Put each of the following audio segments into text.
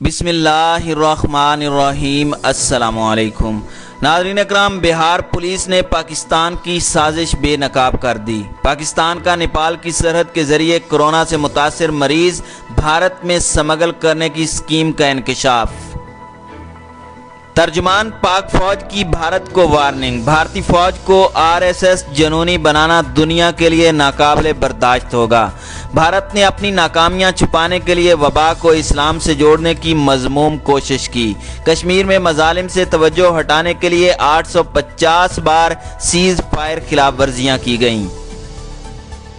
بسم اللہ الرحمن الرحیم۔ السلام علیکم ناظرین اکرام، بہار پولیس نے پاکستان کی سازش بے نقاب کر دی۔ پاکستان کا نیپال کی سرحد کے ذریعے کورونا سے متاثر مریض بھارت میں سمگل کرنے کی اسکیم کا انکشاف۔ ترجمان پاک فوج کی بھارت کو وارننگ، بھارتی فوج کو RSS جنونی بنانا دنیا کے لیے ناقابل برداشت ہوگا۔ بھارت نے اپنی ناکامیاں چھپانے کے لیے وبا کو اسلام سے جوڑنے کی مذموم کوشش کی۔ کشمیر میں مظالم سے توجہ ہٹانے کے لیے 850 بار سیز فائر خلاف ورزیاں کی گئیں۔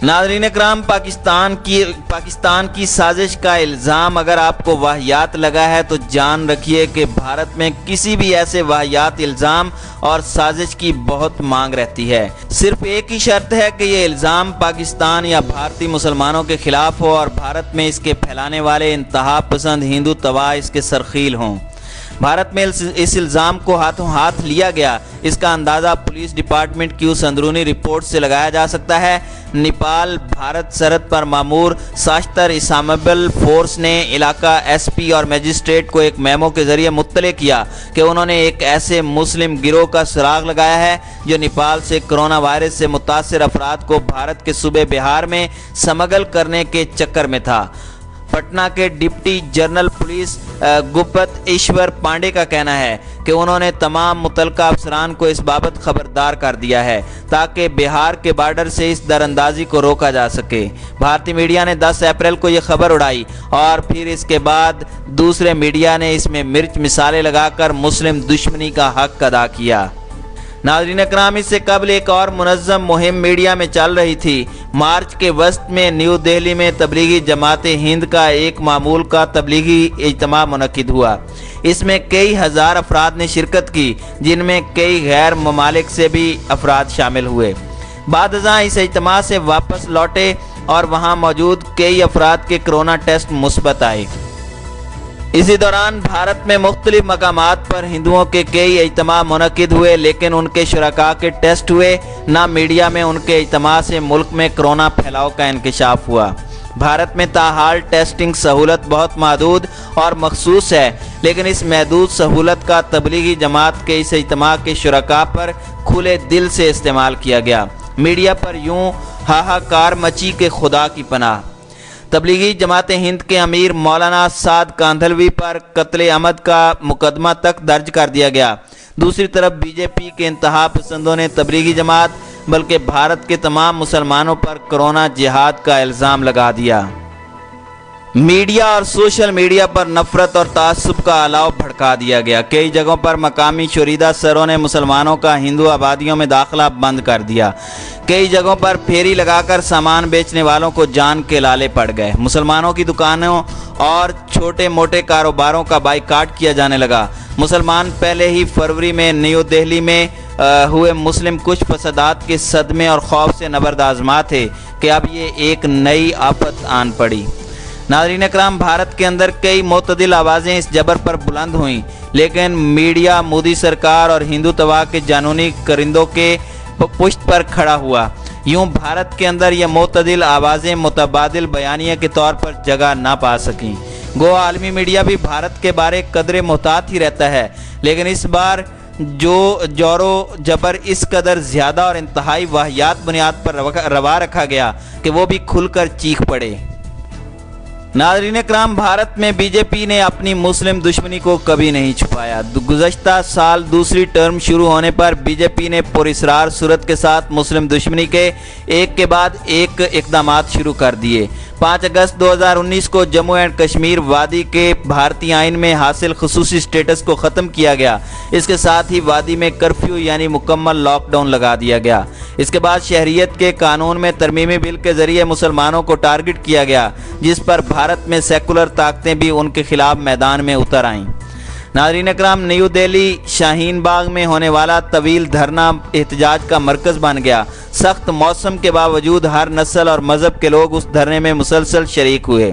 ناظرین اکرام، پاکستان کی سازش کا الزام اگر آپ کو واہیات لگا ہے تو جان رکھیے کہ بھارت میں کسی بھی ایسے واہیات الزام اور سازش کی بہت مانگ رہتی ہے۔ صرف ایک ہی شرط ہے کہ یہ الزام پاکستان یا بھارتی مسلمانوں کے خلاف ہو اور بھارت میں اس کے پھیلانے والے انتہا پسند ہندو تباہ اس کے سرخیل ہوں۔ بھارت میں اس الزام کو ہاتھوں ہاتھ لیا گیا، اس کا اندازہ پولیس ڈپارٹمنٹ کی اس اندرونی رپورٹ سے لگایا جا سکتا ہے۔ نیپال بھارت سرحد پر مامور ساشتر اسامبل فورس نے علاقہ SP اور میجسٹریٹ کو ایک میمو کے ذریعے مطلع کیا کہ انہوں نے ایک ایسے مسلم گروہ کا سراغ لگایا ہے جو نیپال سے کرونا وائرس سے متاثر افراد کو بھارت کے صوبے بہار میں سمگل کرنے کے چکر میں تھا۔ پٹنہ کے deputy general police Gupteshwar Pandey کا کہنا ہے کہ انہوں نے تمام متعلقہ افسران کو اس بابت خبردار کر دیا ہے تاکہ بہار کے بارڈر سے اس دراندازی کو روکا جا سکے۔ بھارتی میڈیا نے 10 اپریل کو یہ خبر اڑائی اور پھر اس کے بعد دوسرے میڈیا نے اس میں مرچ مثالیں لگا کر مسلم دشمنی کا حق ادا کیا۔ ناظرین اکرام، اس سے قبل ایک اور منظم مہم میڈیا میں چل رہی تھی۔ مارچ کے وسط میں نیو دہلی میں تبلیغی جماعت ہند کا ایک معمول کا تبلیغی اجتماع منعقد ہوا۔ اس میں کئی ہزار افراد نے شرکت کی، جن میں کئی غیر ممالک سے بھی افراد شامل ہوئے۔ بعد ازاں اس اجتماع سے واپس لوٹے اور وہاں موجود کئی افراد کے کرونا ٹیسٹ مثبت آئے۔ اسی دوران بھارت میں مختلف مقامات پر ہندوؤں کے کئی اجتماع منعقد ہوئے، لیکن ان کے شرکاء کے ٹیسٹ ہوئے نہ۔ میڈیا میں ان کے اجتماع سے ملک میں کرونا پھیلاؤ کا انکشاف ہوا۔ بھارت میں تاحال ٹیسٹنگ سہولت بہت محدود اور مخصوص ہے، لیکن اس محدود سہولت کا تبلیغی جماعت کے اس اجتماع کے شرکاء پر کھلے دل سے استعمال کیا گیا۔ میڈیا پر یوں ہاہاکار مچی کہ خدا کی پناہ۔ تبلیغی جماعت ہند کے امیر مولانا سعد کاندھلوی پر قتل عمد کا مقدمہ تک درج کر دیا گیا۔ دوسری طرف BJP کے انتہا پسندوں نے تبلیغی جماعت بلکہ بھارت کے تمام مسلمانوں پر کرونا جہاد کا الزام لگا دیا۔ میڈیا اور سوشل میڈیا پر نفرت اور تعصب کا الاؤ بھڑکا دیا گیا۔ کئی جگہوں پر مقامی شوریدہ سروں نے مسلمانوں کا ہندو آبادیوں میں داخلہ بند کر دیا۔ کئی جگہوں پر پھیری لگا کر سامان بیچنے والوں کو جان کے لالے پڑ گئے۔ مسلمانوں کی دکانوں اور چھوٹے موٹے کاروباروں کا بائیکاٹ کیا جانے لگا۔ مسلمان پہلے ہی فروری میں نیو دہلی میں ہوئے مسلم کچھ فسادات کے صدمے اور خوف سے نبرد آزما تھے کہ اب یہ ایک نئی آفت آن پڑی۔ ناظرین اکرام، بھارت کے اندر کئی معتدل آوازیں اس جبر پر بلند ہوئیں، لیکن میڈیا مودی سرکار اور ہندو تباہ کے جانونی کرندوں کے پشت پر کھڑا ہوا۔ یوں بھارت کے اندر یہ معتدل آوازیں متبادل بیانیہ کے طور پر جگہ نہ پا سکیں۔ گو عالمی میڈیا بھی بھارت کے بارے قدرے محتاط ہی رہتا ہے، لیکن اس بار جو جور و جبر اس قدر زیادہ اور انتہائی واہیات بنیاد پر روا رکھا گیا کہ وہ بھی کھل کر چیخ پڑے۔ ناظرین اکرام، بھارت میں BJP نے اپنی مسلم دشمنی کو کبھی نہیں چھپایا۔ گزشتہ سال دوسری ٹرم شروع ہونے پر BJP نے پراسرار صورت کے ساتھ مسلم دشمنی کے ایک کے بعد ایک اقدامات شروع کر دیے۔ 5 اگست 2019 کو جموں اینڈ کشمیر وادی کے بھارتی آئین میں حاصل خصوصی سٹیٹس کو ختم کیا گیا۔ اس کے ساتھ ہی وادی میں کرفیو یعنی مکمل لاک ڈاؤن لگا دیا گیا۔ اس کے بعد شہریت کے قانون میں ترمیمی بل کے ذریعے مسلمانوں کو ٹارگٹ کیا گیا، جس پر بھارت میں سیکولر طاقتیں بھی ان کے خلاف میدان میں اتر آئیں۔ ناظرین اکرام، نیو دہلی شاہین باغ میں ہونے والا طویل دھرنا احتجاج کا مرکز بن گیا۔ سخت موسم کے باوجود ہر نسل اور مذہب کے لوگ اس دھرنے میں مسلسل شریک ہوئے۔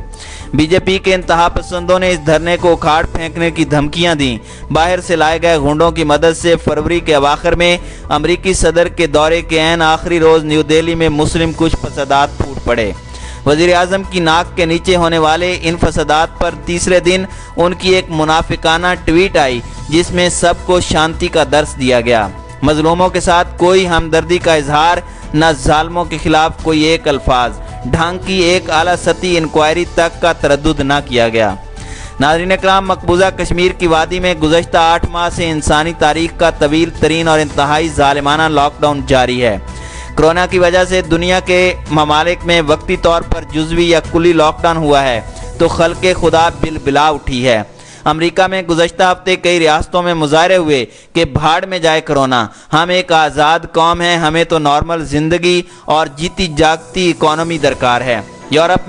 BJP کے انتہا پسندوں نے اس دھرنے کو اکھاڑ پھینکنے کی دھمکیاں دیں۔ باہر سے لائے گئے گنڈوں کی مدد سے فروری کے اواخر میں امریکی صدر کے دورے کے عین آخری روز نیو دہلی میں مسلم کچھ فسادات پھوٹ پڑے۔ वज़ीर आज़म की नाक के नीचे होने वाले इन फसादात पर तीसरे दिन उनकी एक मुनाफिकाना ट्वीट आई जिसमें सबको शांति का दर्स दिया गया। मजलूमों के साथ कोई हमदर्दी का इजहार, न जालिमों के खिलाफ कोई एक अल्फाज, ढंग की एक आला सतही इंक्वायरी तक का तरद्दुद न किया गया। नाज़रीन इकराम, मकबूजा कश्मीर की वादी में गुज़श्ता 8 माह से इंसानी तारीख का तवील तरीन और इंतहाई ज़ालिमाना लॉकडाउन जारी है। कोरोना की वजह से दुनिया के ममालिक में वक्ती तौर पर जुज़वी या कुली लॉकडाउन हुआ है तो खल्क़े खुदा बिलबिला उठी है। अमेरिका में गुज़श्ता हफ्ते कई रियासतों में मुजाहरे हुए कि भाड़ में जाए कोरोना, हम एक आज़ाद कौम हैं, हमें तो नॉर्मल ज़िंदगी और जीती जागती इकॉनमी दरकार है। यूरोप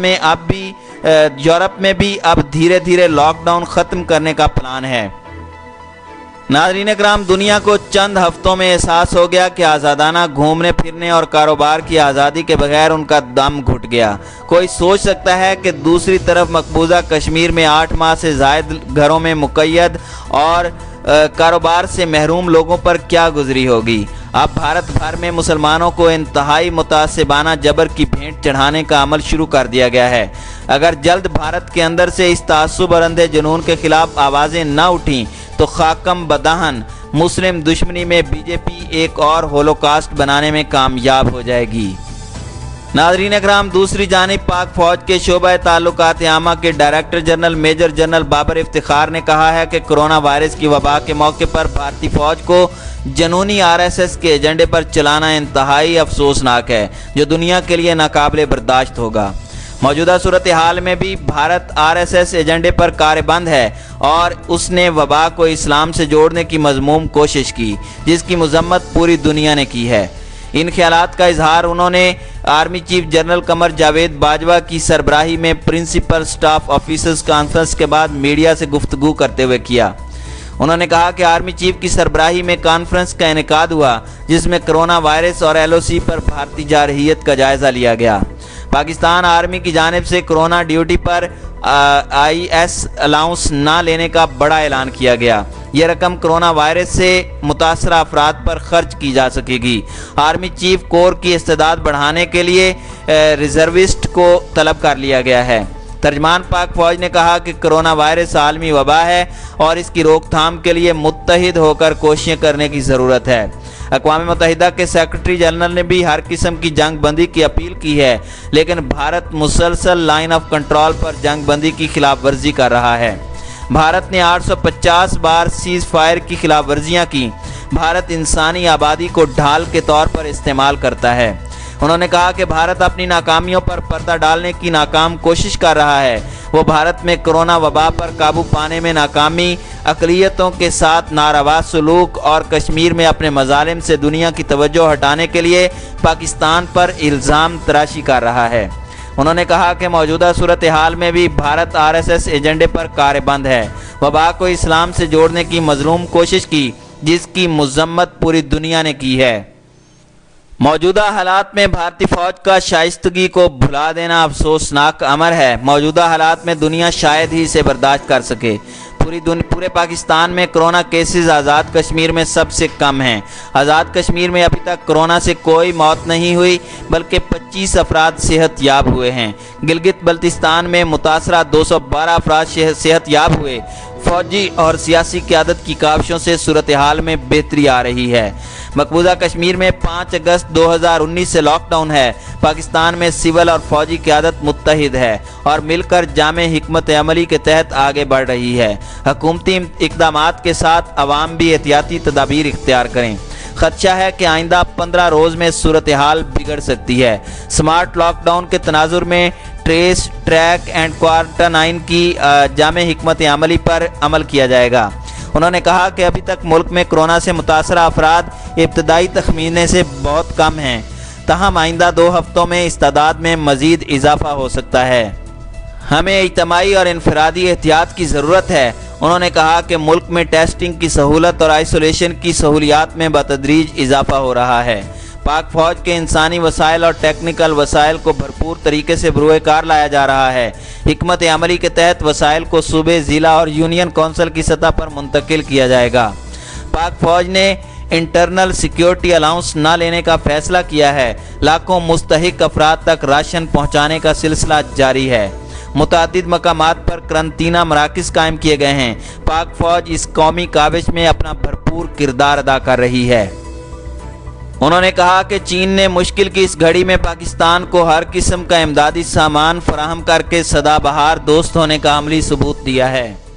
में भी अब धीरे धीरे लॉकडाउन ख़त्म करने का प्लान है। नाज़रीन इकराम, दुनिया को चंद हफ्तों में एहसास हो गया कि आज़ादाना घूमने फिरने और कारोबार की आज़ादी के बगैर उनका दम घुट गया। कोई सोच सकता है कि दूसरी तरफ मकबूजा कश्मीर में 8 माह से ज़ायद घरों में मुक़य्यद और कारोबार से महरूम लोगों पर क्या गुजरी होगी। अब भारत भर में मुसलमानों को इंतहाई मुतासिबाना जबर की भेंट चढ़ाने का अमल शुरू कर दिया गया है। अगर जल्द भारत के अंदर से इस तासुब और अंधे जुनून के खिलाफ आवाज़ें न उठीं तो खाकम बदहन मुस्लिम दुश्मनी में बीजेपी एक और होलोकास्ट बनाने में कामयाब हो जाएगी। नाज़रीन इकराम, दूसरी जानिब पाक फ़ौज के शोबा ताल्लुकात आमा के director general major general Babar Iftikhar ने कहा है कि कोरोना वायरस की वबा के मौके पर भारतीय फ़ौज को जनूनी आरएसएस के एजेंडे पर चलाना इंतहाई अफसोसनाक है, जो दुनिया के लिए नाकाबिले बर्दाश्त होगा। मौजूदा सूरत हाल में भी भारत आरएसएस एजेंडे पर कारबंद है और उसने वबा को इस्लाम से जोड़ने की मज़मूम कोशिश की, जिसकी मज़म्मत पूरी दुनिया ने की है। इन ख्यालात का इजहार उन्होंने army chief general Qamar Javed Bajwa की सरबराही में प्रिंसिपल स्टाफ ऑफिसर्स कॉन्फ्रेंस के बाद मीडिया से गुफ्तगू करते हुए किया। उन्होंने कहा कि आर्मी चीफ की सरबराही में कॉन्फ्रेंस का इनेकाद हुआ जिसमें कोरोना वायरस और एलओसी पर भारतीय जारहियत का जायज़ा लिया गया। पाकिस्तान आर्मी की जानिब से कोरोना ड्यूटी पर आईएस अलाउंस ना लेने का बड़ा ऐलान किया गया। यह रकम कोरोना वायरस से मुतासरा अफराद पर खर्च की जा सकेगी। आर्मी चीफ कोर की इस्तेदाद बढ़ाने के लिए रिजर्विस्ट को तलब कर लिया गया है। तर्जमान पाक फौज ने कहा कि कोरोना वायरस आलमी वबा है और इसकी रोकथाम के लिए मुत्तहिद होकर कोशिशें करने की ज़रूरत है। अक़वाम मुत्तहिदा के सेक्रेटरी जनरल ने भी हर किस्म की जंग बंदी की अपील की है, लेकिन भारत मुसलसल लाइन ऑफ कंट्रोल पर जंग बंदी की खिलाफ वर्जी कर रहा है। भारत ने 850 बार सीज़ फायर की खिलाफ वर्जियाँ की। भारत इंसानी आबादी को ढाल के तौर पर इस्तेमाल करता है। उन्होंने कहा कि भारत अपनी नाकामियों पर पर्दा डालने की नाकाम कोशिश कर रहा है। वो भारत में कोरोना वबा पर काबू पाने में नाकामी, अक़लियतों के साथ नारवा सलूक और कश्मीर में अपने मज़ालिम से दुनिया की तवज्जो हटाने के लिए पाकिस्तान पर इल्ज़ाम तराशी कर रहा है। उन्होंने कहा कि मौजूदा सूरत हाल में भी भारत आरएसएस एजेंडे पर कारबंद है। वबा को इस्लाम से जोड़ने की मज़लूम कोशिश की, जिसकी मज़म्मत पूरी दुनिया ने की है। मौजूदा हालात में भारतीय फौज का शाइस्तगी को भुला देना अफसोसनाक अमर है। मौजूदा हालात में दुनिया शायद ही इसे बर्दाश्त कर सके। पूरे पाकिस्तान में कोरोना केसेस आज़ाद कश्मीर में सबसे कम हैं। आज़ाद कश्मीर में अभी तक कोरोना से कोई मौत नहीं हुई, बल्कि 25 अफराद सेहत याब हुए हैं। गिलगित बल्तिस्तान में मुतासरा 212 अफराद सेहत याब हुए। फौजी और सियासी क़यादत की काविशों से सूरत हाल में बेहतरी आ रही है। मकबूजा कश्मीर में 5 अगस्त 2019 से लॉकडाउन है। पाकिस्तान में सिविल और फौजी क़यादत मुत्तहिद है और मिलकर जामे हिकमत अमली के तहत आगे बढ़ रही है। हुकूमती इक़दामात के साथ अवाम भी एहतियाती तदाबीर इख्तियार करें। खदशा है कि आइंदा 15 रोज़ में सूरत हाल बिगड़ सकती है। स्मार्ट लॉकडाउन के तनाजुर में ट्रेस, ट्रैक एंड क्वारंटाइन की जामे हिकमत अमली पर अमल किया जाएगा। उन्होंने कहा कि अभी तक मुल्क में कोरोना से मुतासरा अफराद इब्तदाई तखमीने से बहुत कम हैं, तहम आइंदा 2 हफ्तों में इस तादाद में मज़ीद इजाफा हो सकता है। हमें इज्तमाई और इनफरादी एहतियात की ज़रूरत है। उन्होंने कहा कि मुल्क में टेस्टिंग की सहूलत और आइसोलेशन की सहूलियात में बतदरीज इजाफा हो रहा है। पाक फौज के इंसानी वसाइल और टेक्निकल वसाइल को भरपूर तरीके से बरूए कार लाया जा रहा है। हिकमत अमली के तहत वसाइल को सूबे, ज़िला और यूनियन कौंसिल की सतह पर मुंतकिल किया जाएगा। पाक फौज ने इंटरनल सिक्योरिटी अलाउंस न लेने का फैसला किया है। लाखों मुस्तहिक अफराद तक राशन पहुंचाने का सिलसिला जारी है। मुतादिद मकामात पर करंतना मराकज़ कायम किए गए हैं। पाक फौज इस कौमी काविश में अपना भरपूर किरदार अदा कर रही है। उन्होंने कहा कि चीन ने मुश्किल की इस घड़ी में पाकिस्तान को हर किस्म का इमदादी सामान फराहम करके सदाबहार दोस्त होने का अमली सबूत दिया है।